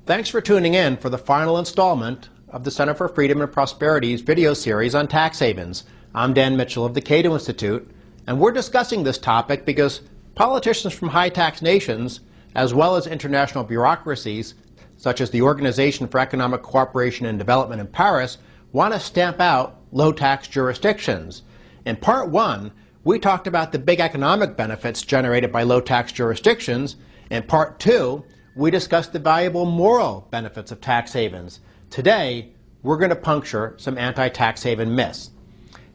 Thanks for tuning in for the final installment of the Center for Freedom and Prosperity's video series on tax havens. I'm Dan Mitchell of the Cato Institute, and we're discussing this topic because politicians from high-tax nations, as well as international bureaucracies, such as the Organization for Economic Cooperation and Development in Paris, want to stamp out low-tax jurisdictions. In Part 1, we talked about the big economic benefits generated by low-tax jurisdictions. In Part 2, we discussed the valuable moral benefits of tax havens. Today, we're going to puncture some anti-tax haven myths.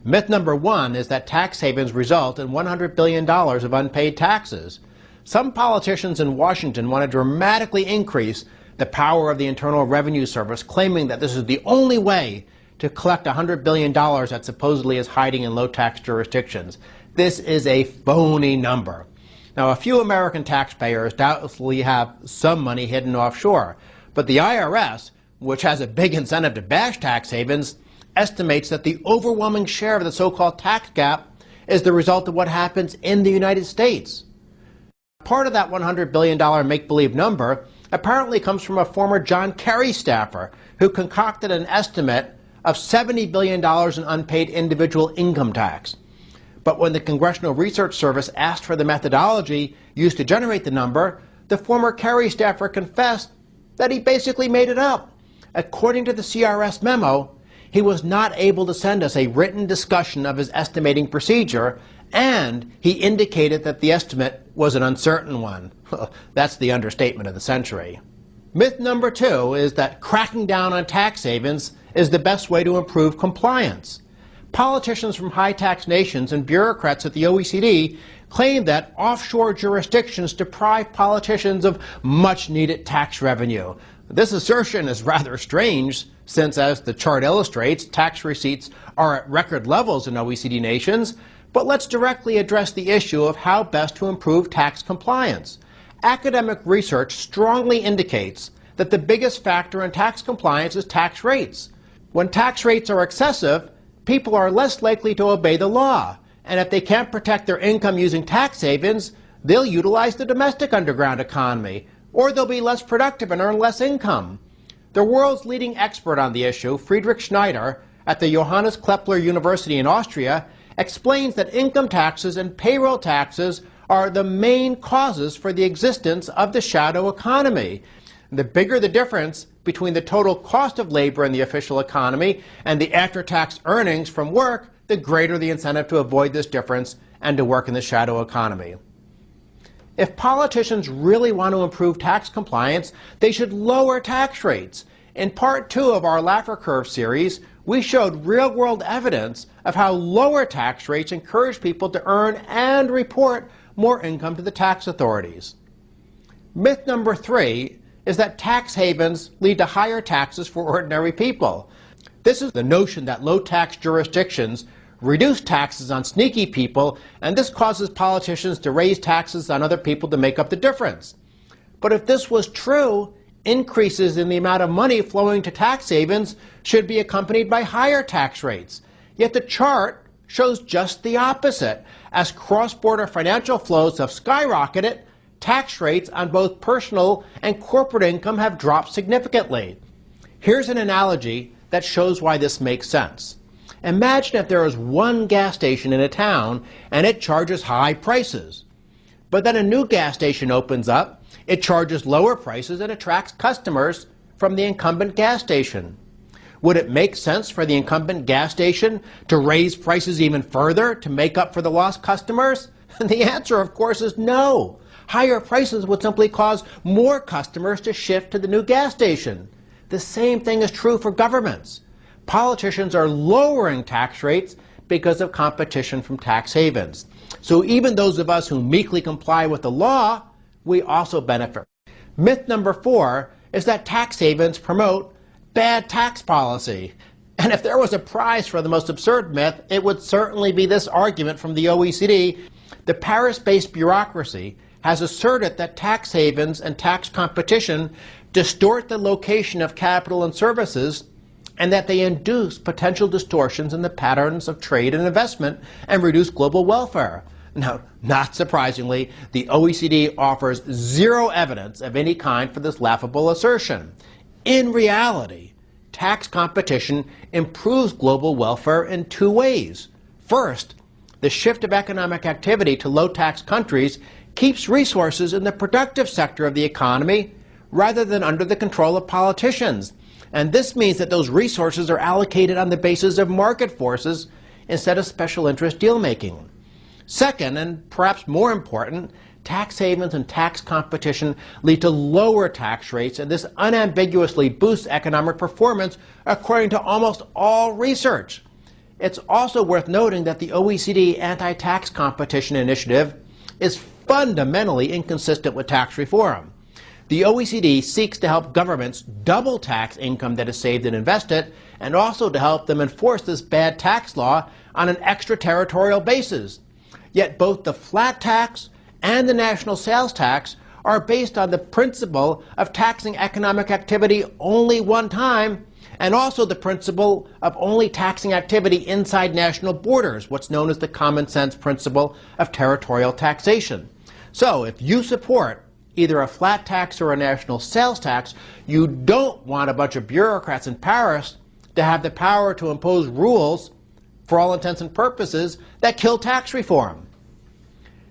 Myth number 1 is that tax havens result in $100 billion of unpaid taxes. Some politicians in Washington want to dramatically increase the power of the Internal Revenue Service, claiming that this is the only way to collect $100 billion that supposedly is hiding in low-tax jurisdictions. This is a phony number. Now, a few American taxpayers doubtlessly have some money hidden offshore, but the IRS, which has a big incentive to bash tax havens, estimates that the overwhelming share of the so-called tax gap is the result of what happens in the United States. Part of that $100 billion make-believe number apparently comes from a former John Kerry staffer who concocted an estimate of $70 billion in unpaid individual income tax. But when the Congressional Research Service asked for the methodology used to generate the number, the former Kerry staffer confessed that he basically made it up. According to the CRS memo, he was not able to send us a written discussion of his estimating procedure, and he indicated that the estimate was an uncertain one. That's the understatement of the century. Myth number 2 is that cracking down on tax havens is the best way to improve compliance. Politicians from high-tax nations and bureaucrats at the OECD claim that offshore jurisdictions deprive politicians of much-needed tax revenue. This assertion is rather strange, since, as the chart illustrates, tax receipts are at record levels in OECD nations. But let's directly address the issue of how best to improve tax compliance. Academic research strongly indicates that the biggest factor in tax compliance is tax rates. When tax rates are excessive, people are less likely to obey the law, and if they can't protect their income using tax havens, they'll utilize the domestic underground economy, or they'll be less productive and earn less income. The world's leading expert on the issue, Friedrich Schneider, at the Johannes Kepler University in Austria, explains that income taxes and payroll taxes are the main causes for the existence of the shadow economy. The bigger the difference between the total cost of labor in the official economy and the after-tax earnings from work, the greater the incentive to avoid this difference and to work in the shadow economy. If politicians really want to improve tax compliance, they should lower tax rates. In Part 2 of our Laffer Curve series, we showed real-world evidence of how lower tax rates encourage people to earn and report more income to the tax authorities. Myth number 3 is that tax havens lead to higher taxes for ordinary people. This is the notion that low-tax jurisdictions reduce taxes on sneaky people, and this causes politicians to raise taxes on other people to make up the difference. But if this was true, increases in the amount of money flowing to tax havens should be accompanied by higher tax rates. Yet the chart shows just the opposite. As cross-border financial flows have skyrocketed, tax rates on both personal and corporate income have dropped significantly. Here's an analogy that shows why this makes sense. Imagine if there is one gas station in a town and it charges high prices. But then a new gas station opens up, it charges lower prices and attracts customers from the incumbent gas station. Would it make sense for the incumbent gas station to raise prices even further to make up for the lost customers? And the answer, of course, is no. Higher prices would simply cause more customers to shift to the new gas station. The same thing is true for governments. Politicians are lowering tax rates because of competition from tax havens. So even those of us who meekly comply with the law, we also benefit. Myth number 4 is that tax havens promote bad tax policy. And if there was a prize for the most absurd myth, it would certainly be this argument from the OECD. The Paris-based bureaucracy has asserted that tax havens and tax competition distort the location of capital and services, and that they induce potential distortions in the patterns of trade and investment and reduce global welfare. Now, not surprisingly, the OECD offers zero evidence of any kind for this laughable assertion. In reality, tax competition improves global welfare in two ways. First, the shift of economic activity to low-tax countries keeps resources in the productive sector of the economy rather than under the control of politicians. And this means that those resources are allocated on the basis of market forces instead of special interest deal-making. Second, and perhaps more important, tax havens and tax competition lead to lower tax rates, and this unambiguously boosts economic performance according to almost all research. It's also worth noting that the OECD Anti-Tax Competition Initiative is fundamentally inconsistent with tax reform. The OECD seeks to help governments double tax income that is saved and invested, and also to help them enforce this bad tax law on an extraterritorial basis. Yet both the flat tax and the national sales tax are based on the principle of taxing economic activity only one time, and also the principle of only taxing activity inside national borders, what's known as the common sense principle of territorial taxation. So if you support either a flat tax or a national sales tax, you don't want a bunch of bureaucrats in Paris to have the power to impose rules, for all intents and purposes, that kill tax reform.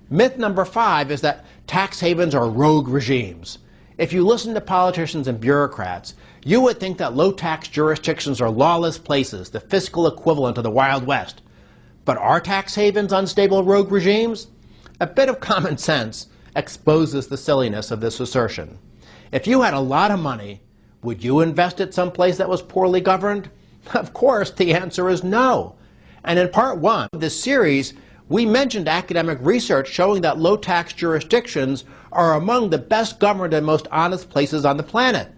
Myth number 5 is that tax havens are rogue regimes. If you listen to politicians and bureaucrats, you would think that low-tax jurisdictions are lawless places, the fiscal equivalent of the Wild West. But are tax havens unstable rogue regimes? A bit of common sense exposes the silliness of this assertion. If you had a lot of money, would you invest it someplace that was poorly governed? Of course, the answer is no. And in part 1 of this series, we mentioned academic research showing that low-tax jurisdictions are among the best governed and most honest places on the planet.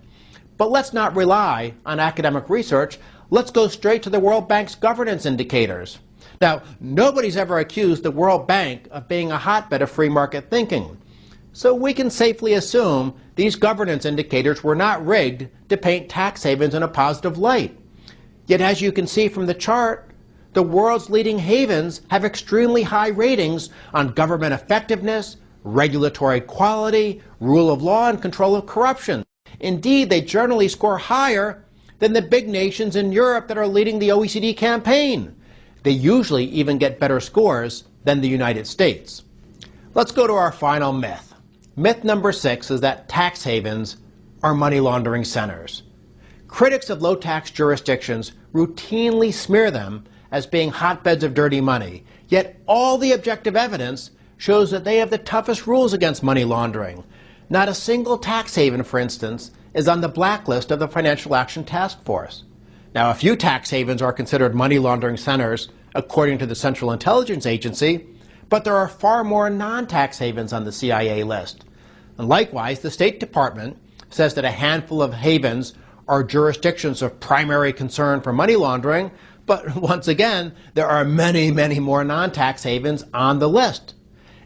But let's not rely on academic research. Let's go straight to the World Bank's governance indicators. Now, nobody's ever accused the World Bank of being a hotbed of free market thinking. So we can safely assume these governance indicators were not rigged to paint tax havens in a positive light. Yet as you can see from the chart, the world's leading havens have extremely high ratings on government effectiveness, regulatory quality, rule of law, and control of corruption. Indeed, they generally score higher than the big nations in Europe that are leading the OECD campaign. They usually even get better scores than the United States. Let's go to our final myth. Myth number 6 is that tax havens are money laundering centers. Critics of low-tax jurisdictions routinely smear them as being hotbeds of dirty money, yet all the objective evidence shows that they have the toughest rules against money laundering. Not a single tax haven, for instance, is on the blacklist of the Financial Action Task Force. Now, a few tax havens are considered money laundering centers according to the Central Intelligence Agency, but there are far more non-tax havens on the CIA list. And likewise, the State Department says that a handful of havens are jurisdictions of primary concern for money laundering, but once again, there are many, many more non-tax havens on the list.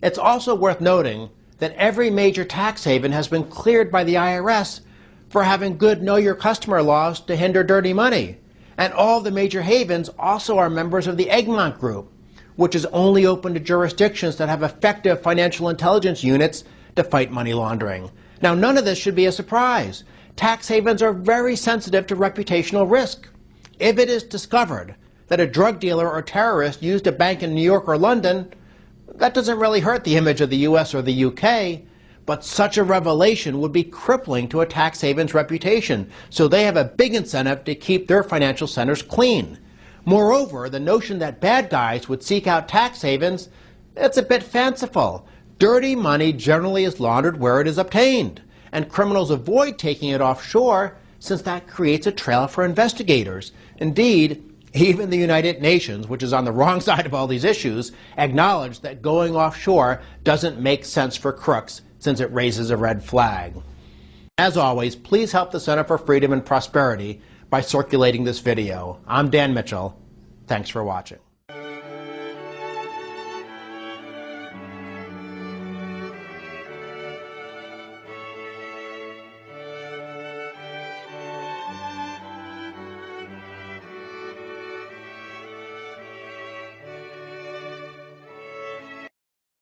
It's also worth noting that every major tax haven has been cleared by the IRS for having good know-your-customer laws to hinder dirty money. And all the major havens also are members of the Egmont Group, which is only open to jurisdictions that have effective financial intelligence units to fight money laundering. Now, none of this should be a surprise. Tax havens are very sensitive to reputational risk. If it is discovered that a drug dealer or terrorist used a bank in New York or London, that doesn't really hurt the image of the US or the UK, but such a revelation would be crippling to a tax haven's reputation, so they have a big incentive to keep their financial centers clean. Moreover, the notion that bad guys would seek out tax havens, it's a bit fanciful. Dirty money generally is laundered where it is obtained, and criminals avoid taking it offshore since that creates a trail for investigators. Indeed, even the United Nations, which is on the wrong side of all these issues, acknowledged that going offshore doesn't make sense for crooks since it raises a red flag. As always, please help the Center for Freedom and Prosperity by circulating this video. I'm Dan Mitchell. Thanks for watching.